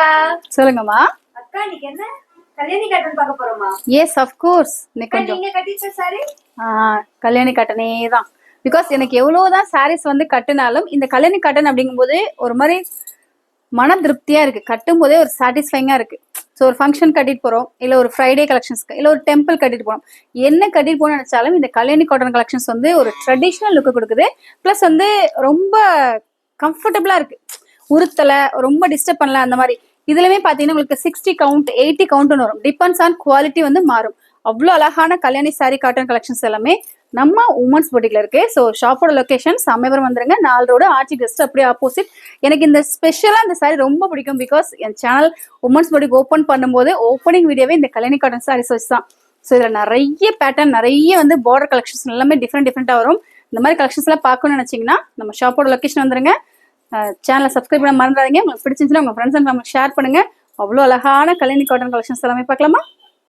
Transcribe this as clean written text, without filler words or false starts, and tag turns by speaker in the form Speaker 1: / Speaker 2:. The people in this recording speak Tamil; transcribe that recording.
Speaker 1: அக்கா.
Speaker 2: சொல்லுங்கம்மா.
Speaker 1: அக்கா இன்னைக்கு என்ன கல்யாணி காட்டன் பார்க்க போறோமா?
Speaker 2: Yes of course. இன்னைக்கு கொஞ்சம்
Speaker 1: நீங்க கட்டிச்ச சாரி
Speaker 2: கல்யாணி காட்டனே தான். பிகாஸ் எனக்கு எவ்வளவுதான் சாரீஸ் வந்து கட்டினாலும் இந்த கல்யாணி காட்டன் அப்படிங்கும்போது ஒரு மாதிரி மன திருப்தியா இருக்கு. கட்டும் போதே ஒரு சாட்டிஸ்ஃபைங்கா இருக்கு. ஸோ ஒரு ஃபங்க்ஷன் கட்டிட்டு போறோம், இல்ல ஒரு ஃப்ரைடே கலெக்ஷன்ஸ்க்கு, இல்ல ஒரு டெம்பிள் கட்டிட்டு போறோம், என்ன கட்டிட்டு போகணும்னு நினைச்சாலும் இந்த கல்யாணி காட்டன் கலெக்ஷன்ஸ் வந்து ஒரு ட்ரெடிஷ்னல் லுக்கு கொடுக்குது. பிளஸ் வந்து ரொம்ப கம்ஃபர்டபுளா இருக்கு. உறுத்தலை, ரொம்ப டிஸ்டர்ப் பண்ணல அந்த மாதிரி. இதுலயுமே பாத்தீங்கன்னா உங்களுக்கு 60 கவுண்ட் 80 கவுண்ட்னு வரும். டிபெண்ட்ஸ் ஆன் குவாலிட்டி வந்து மாறும். அவ்வளோ அழகான கல்யாணி சாரி காட்டன் கலெக்ஷன்ஸ் எல்லாமே நம்ம உமன்ஸ் பொட்டிக்ல இருக்கு. ஸோ ஷாப்போட லொகேஷன் சமயபுரம் வந்துருங்க, 4 ரோடு ஆர்ச்சி கெஸ்ட் அப்படியே ஆப்போசிட். எனக்கு இந்த ஸ்பெஷலா இந்த சாரி ரொம்ப பிடிக்கும். Because N channel women's boutique open பண்ணும்போது ஓப்பனிங் வீடியோவே இந்த கல்யாணி காட்டன் சாரீஸ் வச்சு தான். ஸோ இதுல நிறைய பேட்டர்ன், நிறைய வந்து பார்டர் கலெக்ஷன்ஸ் எல்லாமே டிஃப்ரெண்டா வரும். இந்த மாதிரி கலெக்ஷன்ஸ் எல்லாம் பார்க்கணும்னு நினைச்சீங்கன்னா நம்ம ஷாப்போட லொகேஷன் வந்துருங்க. சேனலை சப்ஸ்கிரைப் பண்ண மறந்துடாதீங்க. உங்களுக்கு பிடிச்சிருந்துச்சுன்னா உங்க ஃப்ரெண்ட்ஸ் அண்ட் ஃபேமிலிக்கு ஷேர் பண்ணுங்க. அவ்வளோ அழகான கல்யாணி காட்டன் கலெக்ஷன்ஸ் எல்லாமே பார்க்கலாமா?